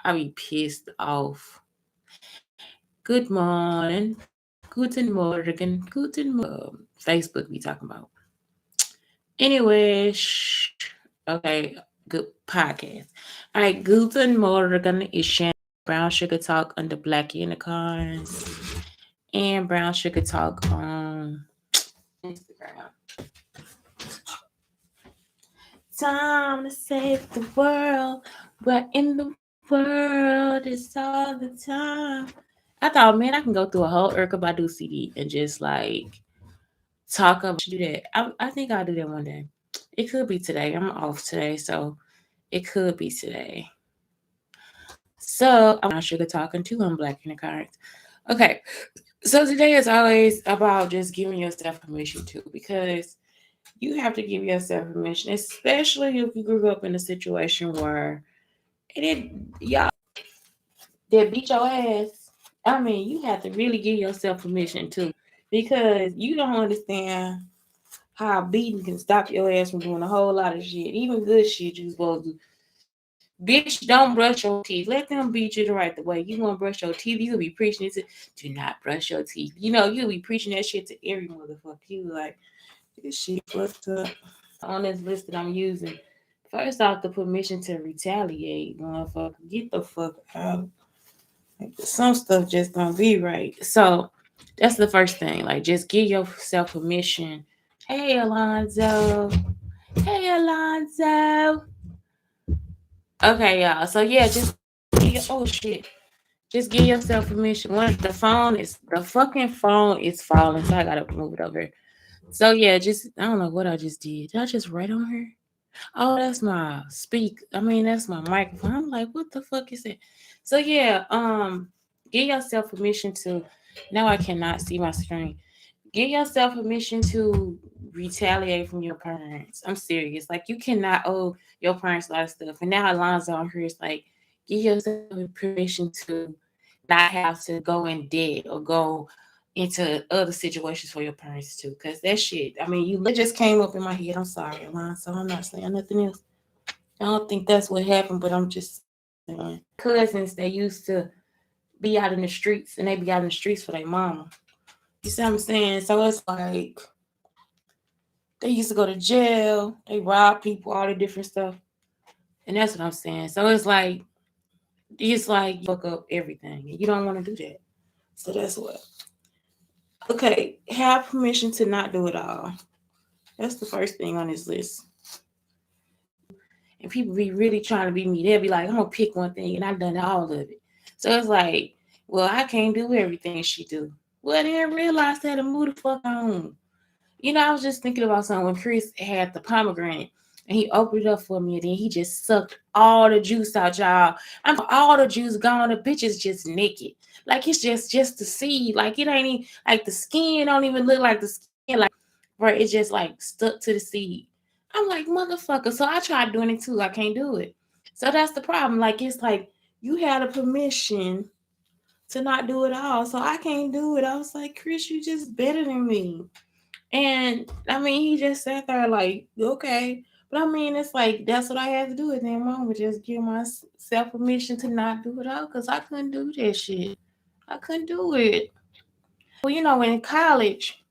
I be pissed off. Good morning. Guten Morgen. Guten Facebook be talking about. Anyway, okay, good podcast. All right, Guten Morgen is Shannon Brown Sugar Talk under Black Unicarns and Brown Sugar Talk on Instagram. Time to save the world. What in the world is all the time? I thought, man, I can go through a whole Erykah Badu CD and just like talk about do that. I think I'll do that one day. It could be today. I'm off today, so it could be today. So I'm sugar talking too on Black Unicarns. Okay. So today is always about just giving yourself permission too, because you have to give yourself permission, especially if you grew up in a situation where it y'all that beat your ass. I mean, you have to really give yourself permission too, because you don't understand how beating can stop your ass from doing a whole lot of shit, even good shit you supposed to. Bitch, don't brush your teeth. Let them beat you the right the way. You want to brush your teeth, you will be preaching it to do not brush your teeth. You know, you'll be preaching that shit to every motherfucker. You like, this shit fucked up. On this list that I'm using, first off, the permission to retaliate, motherfucker. Get the fuck out. Like, some stuff just don't be right. So that's the first thing. Like, just give yourself permission. Hey, Alonzo. Hey, Alonzo. Okay, y'all. So yeah, just oh shit. Just give yourself permission. When the fucking phone is falling, so I gotta move it over. So yeah, just I don't know what I just did. Did I just write on her? Oh, that's my that's my microphone. I'm like, what the fuck is it? So yeah, give yourself permission to now I cannot see my screen. Give yourself permission to retaliate from your parents. I'm serious. Like you cannot owe your parents a lot of stuff. And now Alonzo on here is like, give yourself permission to not have to go in debt or go into other situations for your parents too. Cause that shit, I mean, you it just came up in my head. I'm sorry, Alonzo. I'm not saying nothing else. I don't think that's what happened, but I'm just saying. Cousins, they used to be out in the streets and they be out in the streets for their mama. You see what I'm saying? So it's like they used to go to jail, they rob people, all the different stuff. And that's what I'm saying. So it's like you fuck up everything and you don't want to do that. So that's what. Okay, have permission to not do it all. That's the first thing on this list. And people be really trying to be me. They'll be like, I'm gonna pick one thing and I've done all of it. So it's like, well, I can't do everything she do. Well, then realize that and move the fuck on. You know, I was just thinking about something when Chris had the pomegranate and he opened it up for me and then he just sucked all the juice out, y'all. I'm all the juice gone. The bitch is just naked. Like it's just the seed. Like it ain't even like the skin don't even look like the skin. Like where it's just like stuck to the seed. I'm like, motherfucker. So I tried doing it too. I can't do it. So that's the problem. Like it's like you had a permission to not do it all. So I can't do it. I was like, Chris, you just better than me. And I mean, he just sat there like, okay. But I mean, it's like, that's what I had to do at that moment. Just give myself permission to not do it all because I couldn't do that shit. I couldn't do it. Well, you know, in college,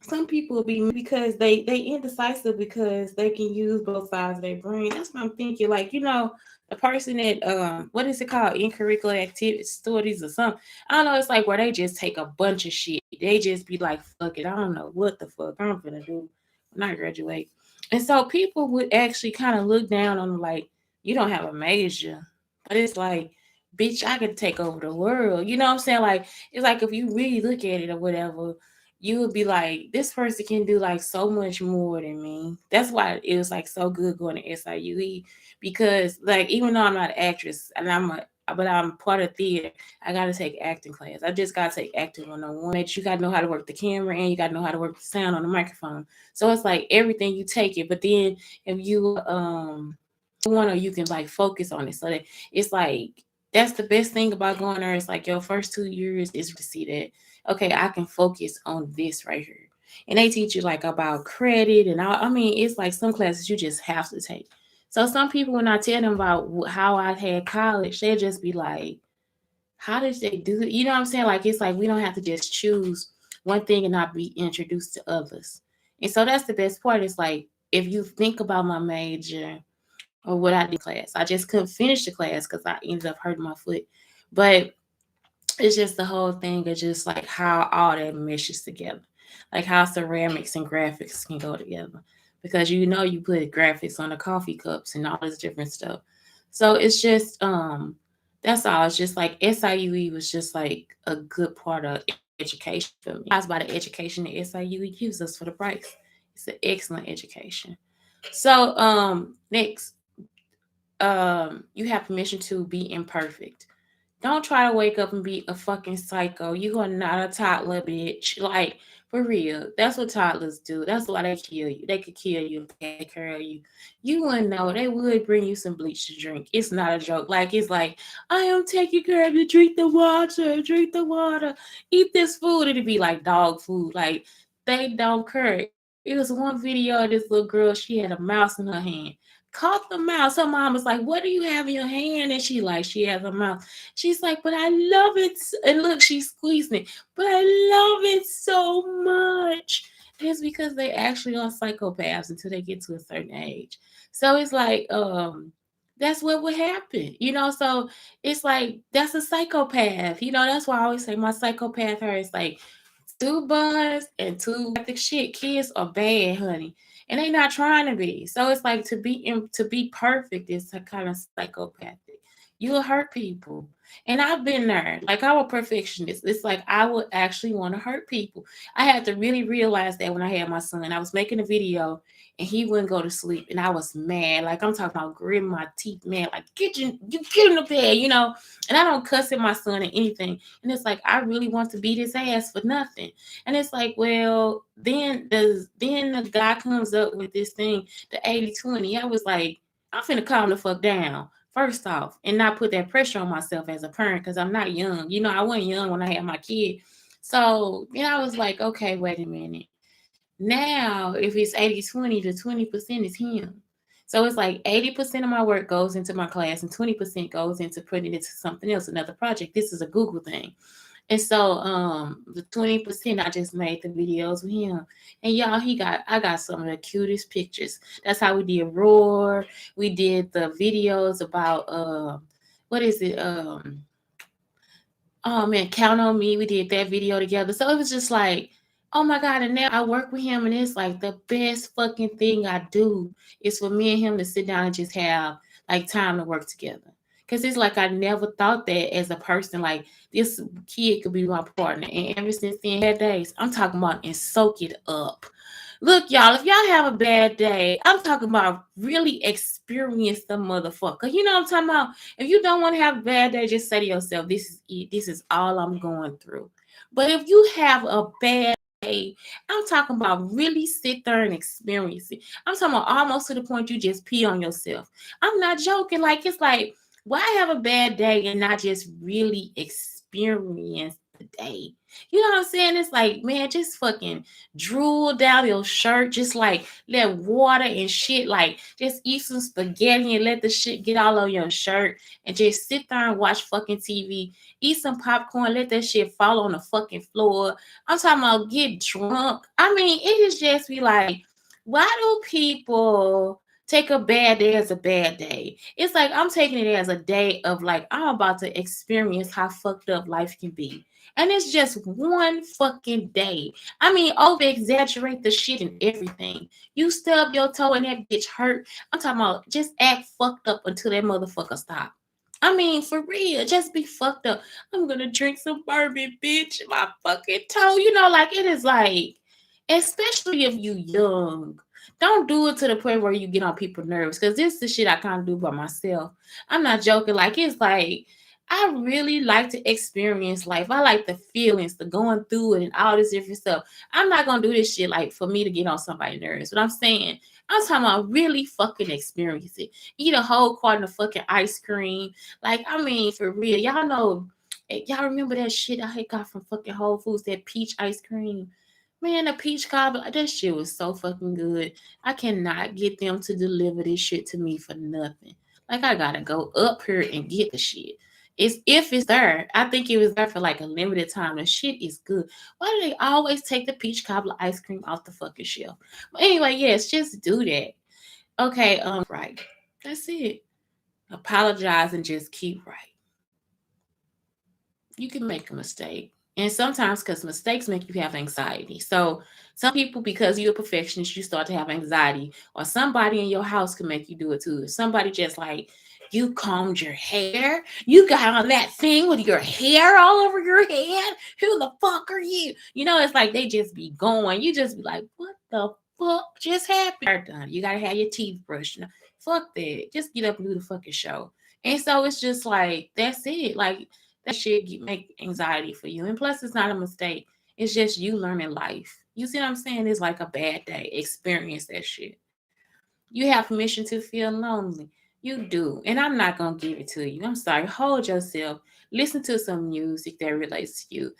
some people be because they indecisive because they can use both sides of their brain. That's what I'm thinking. Like, you know, the person that what is it called? In curricular activities studies or something. I don't know, it's like where they just take a bunch of shit. They just be like, fuck it, I don't know what the fuck I'm gonna do when I graduate. And so people would actually kind of look down on them like, you don't have a major. But it's like, bitch, I could take over the world. You know what I'm saying? Like, it's like if you really look at it or whatever, you would be like, this person can do like so much more than me. That's why it was like so good going to SIUE because like even though I'm not an actress and but I'm part of theater, I gotta take acting class. I just gotta take acting 101. That you gotta know how to work the camera and you gotta know how to work the sound on the microphone. So it's like everything you take it, but then if you one or you can like focus on it. So that it's like that's the best thing about going there. It's like your first 2 years is to see that okay, I can focus on this right here. And they teach you like about credit and all. I mean, it's like some classes you just have to take. So some people, when I tell them about how I had college, they just be like, how did they do it? You know what I'm saying? Like, it's like we don't have to just choose one thing and not be introduced to others. And so that's the best part. It's like, if you think about my major or what I did in class, I just couldn't finish the class because I ended up hurting my foot. But it's just the whole thing of just like how all that meshes together, like how ceramics and graphics can go together, because you put graphics on the coffee cups and all this different stuff. So it's just that's all. It's just like SIUE was just like a good part of education for me. I was by the education that SIUE gives us for the price. It's an excellent education. So next, you have permission to be imperfect. Don't try to wake up and be a fucking psycho. You are not a toddler, bitch. Like, for real. That's what toddlers do. That's why they kill you. They could kill you if they take care of you. You wouldn't know. They would bring you some bleach to drink. It's not a joke. Like, it's like, I am taking care of you. Drink the water. Drink the water. Eat this food. It'd be like dog food. Like, they don't care. It was one video of this little girl. She had a mouse in her hand. Caught the mouse. Her mom was like, what do you have in your hand? And she has a mouse. She's like, but I love it. And look, she's squeezing it. But I love it so much. And it's because they actually are psychopaths until they get to a certain age. So it's like, that's what would happen. So it's like, that's a psychopath. That's why I always say my psychopath her is like two buns and two the shit. Kids are bad, honey. And they not trying to be. So it's like to be perfect is a kind of psychopathic. You'll hurt people. And I've been there. Like, I'm a perfectionist. It's like I would actually want to hurt people. I had to really realize that when I had my son. I was making a video and he wouldn't go to sleep. And I was mad. Like, I'm talking about gritting my teeth, man. Like, get in the bed. And I don't cuss at my son or anything. And it's like, I really want to beat his ass for nothing. And it's like, well, then the guy comes up with this thing, the 80-20. I was like, I'm finna calm the fuck down first off, and not put that pressure on myself as a parent, because I'm not young. I wasn't young when I had my kid. So I was like, okay, wait a minute. Now, if it's 80-20, the 20% is him. So it's like 80% of my work goes into my class and 20% goes into putting it into something else, another project. This is a Google thing. And so the 20% I just made the videos with him. And y'all, I got some of the cutest pictures. That's how we did Roar. We did the videos about what is it? Oh man, Count on Me. We did that video together. So it was just like, oh my God. And now I work with him, and it's like the best fucking thing I do is for me and him to sit down and just have like time to work together. Cause it's like I never thought that as a person, like this kid could be my partner. And ever since then, bad days, I'm talking about and soak it up. Look, y'all, if y'all have a bad day, I'm talking about really experience the motherfucker. You know what I'm talking about? If you don't want to have a bad day, just say to yourself, this is it. This is all I'm going through. But if you have a bad day, I'm talking about really sit there and experience it. I'm talking about almost to the point you just pee on yourself. I'm not joking. Like, it's like, why have a bad day and not just really experience the day? You know what I'm saying? It's like, man, just fucking drool down your shirt, just like let water and shit, like just eat some spaghetti and let the shit get all on your shirt and just sit there and watch fucking TV, eat some popcorn, let that shit fall on the fucking floor. I'm talking about get drunk. I mean, it is just be like, why do people take a bad day as a bad day? It's like I'm taking it as a day of like, I'm about to experience how fucked up life can be. And it's just one fucking day. I mean, over exaggerate the shit and everything. You stub your toe and that bitch hurt. I'm talking about just act fucked up until that motherfucker stop. I mean, for real, just be fucked up. I'm gonna drink some bourbon, bitch. My fucking toe. Like, it is like, especially if you young. Don't do it to the point where you get on people's nerves, because this is the shit I kind of do by myself. I'm not joking. Like, it's like, I really like to experience life. I like the feelings, the going through it, and all this different stuff. I'm not gonna do this shit like for me to get on somebody's nerves. What I'm saying, I'm talking about really fucking experience it. Eat a whole carton of fucking ice cream. Like, I mean, for real. Y'all remember that shit I had got from fucking Whole Foods, that peach ice cream? Man, the peach cobbler, that shit was so fucking good. I cannot get them to deliver this shit to me for nothing. Like I gotta go up here and get the shit. It's if it's there. I think it was there for like a limited time. The shit is good. Why do they always take the peach cobbler ice cream off the fucking shelf? But anyway, yes, just do that. Okay, right. That's it. Apologize and just keep right. You can make a mistake. And sometimes because mistakes make you have anxiety. So some people, because you're a perfectionist, you start to have anxiety. Or somebody in your house can make you do it too. If somebody just like you combed your hair, you got on that thing with your hair all over your head. Who the fuck are you? You know, it's like they just be going. You just be like, what the fuck just happened? Done. You gotta have your teeth brushed. Fuck that. Just get up and do the fucking show. And so it's just like that's it. Like that shit make anxiety for you. And plus, it's not a mistake. It's just you learning life. You see what I'm saying? It's like a bad day. Experience that shit. You have permission to feel lonely. You do. And I'm not going to give it to you. I'm sorry. Hold yourself. Listen to some music that relates to you.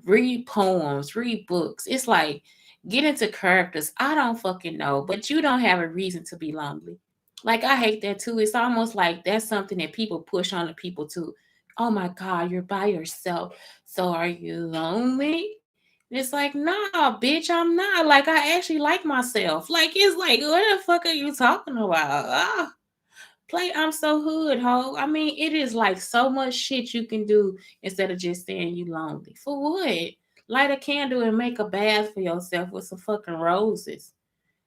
Read poems, read books. It's like get into characters. I don't fucking know, but you don't have a reason to be lonely. Like I hate that too. It's almost like that's something that people push on the people too. Oh my God, you're by yourself. So are you lonely? It's like, nah, bitch, I'm not. Like, I actually like myself. Like, it's like, what the fuck are you talking about? Play I'm so hood, ho. I mean, it is like so much shit you can do instead of just saying you lonely. For what? Light a candle and make a bath for yourself with some fucking roses.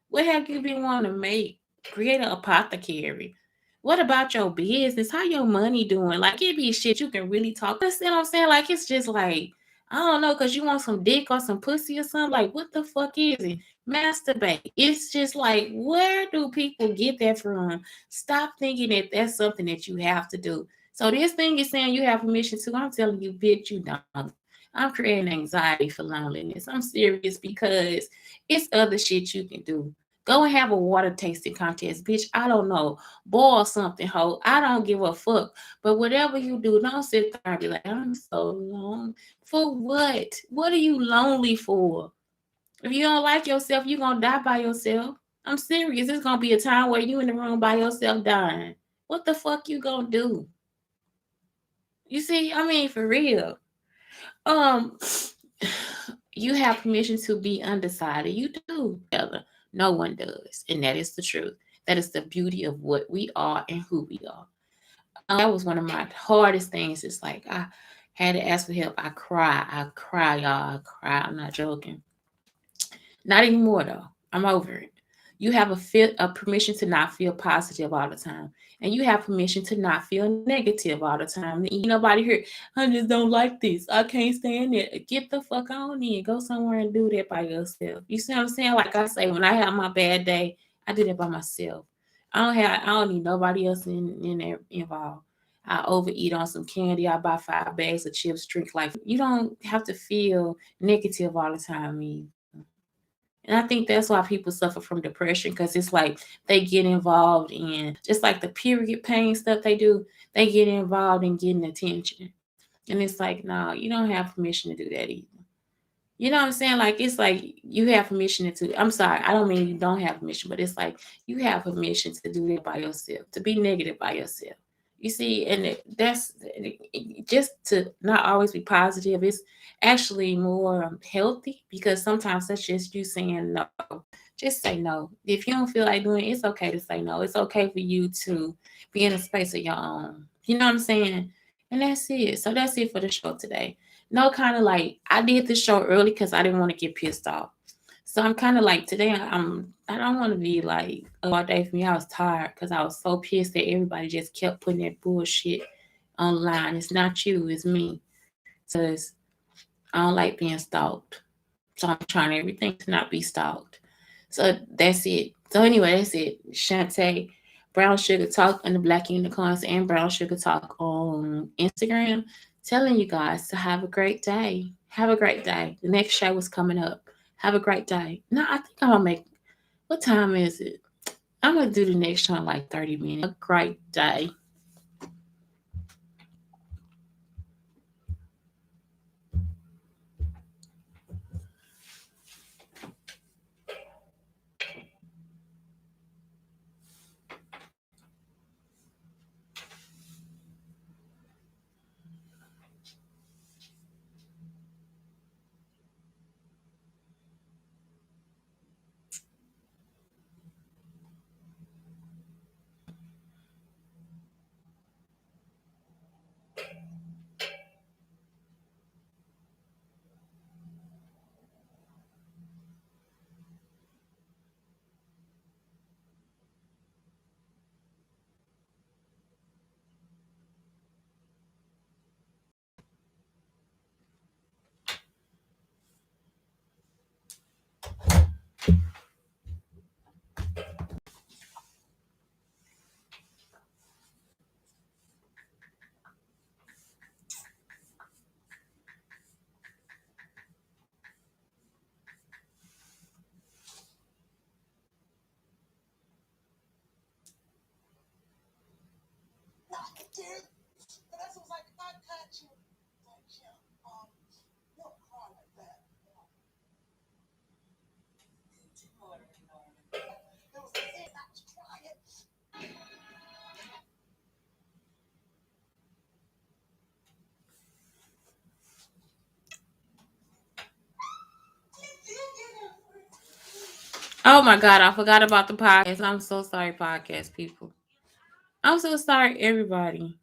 What have you been wanting to make? Create an apothecary. What about your business? How your money doing? Like it be shit you can really talk. You know what I'm saying? Like it's just like I don't know, cause you want some dick or some pussy or something. Like what the fuck is it? Masturbate. It's just like where do people get that from? Stop thinking that that's something that you have to do. So this thing is saying you have permission to. I'm telling you, bitch, you don't. I'm creating anxiety for loneliness. I'm serious because it's other shit you can do. Go and have a water tasting contest, bitch. I don't know. Boil something, ho. I don't give a fuck. But whatever you do, don't sit there and be like, I'm so lonely. For what? What are you lonely for? If you don't like yourself, you're going to die by yourself. I'm serious. It's going to be a time where you in the room by yourself dying. What the fuck you going to do? You see, I mean, for real. Um, you have permission to be undecided. You do. No one does. And that is the truth. That is the beauty of what we are and who we are. That was one of my hardest things. It's like I had to ask for help. I cry, y'all. I cry. I'm not joking. Not anymore though. I'm over it. You have a permission to not feel positive all the time. And you have permission to not feel negative all the time. Nobody here, I just don't like this. I can't stand it. Get the fuck on in. Go somewhere and do that by yourself. You see what I'm saying? Like I say, when I have my bad day, I do that by myself. I don't need nobody else in there involved. I overeat on some candy. I buy 5 bags of chips, drink like you don't have to feel negative all the time. And I think that's why people suffer from depression because it's like they get involved in just like the period pain stuff they do, they get involved in getting attention. And it's like, no, you don't have permission to do that either. You know what I'm saying? Like it's like you have permission to I'm sorry, I don't mean you don't have permission, but it's like you have permission to do that by yourself, to be negative by yourself. You see, and that's just to not always be positive. It's actually more healthy because sometimes that's just you saying no. Just say no. If you don't feel like doing it, it's okay to say no. It's okay for you to be in a space of your own. You know what I'm saying? And that's it. So that's it for the show today. No, kind of like I did this show early because I didn't want to get pissed off. So I'm kind of like today. I don't want to be like all day for me. I was tired because I was so pissed that everybody just kept putting that bullshit online. It's not you, it's me. Because I don't like being stalked. So I'm trying everything to not be stalked. So that's it. So anyway, that's it. Shantae, Brown Sugar Talk on the Black Unicorns and Brown Sugar Talk on Instagram. Telling you guys to have a great day. Have a great day. The next show is coming up. Have a great day. No, I think I'm gonna make. What time is it? I'm gonna do the next show in like 30 minutes. A great day. Oh my God, I forgot about the podcast. I'm so sorry, podcast people. I'm so sorry, everybody.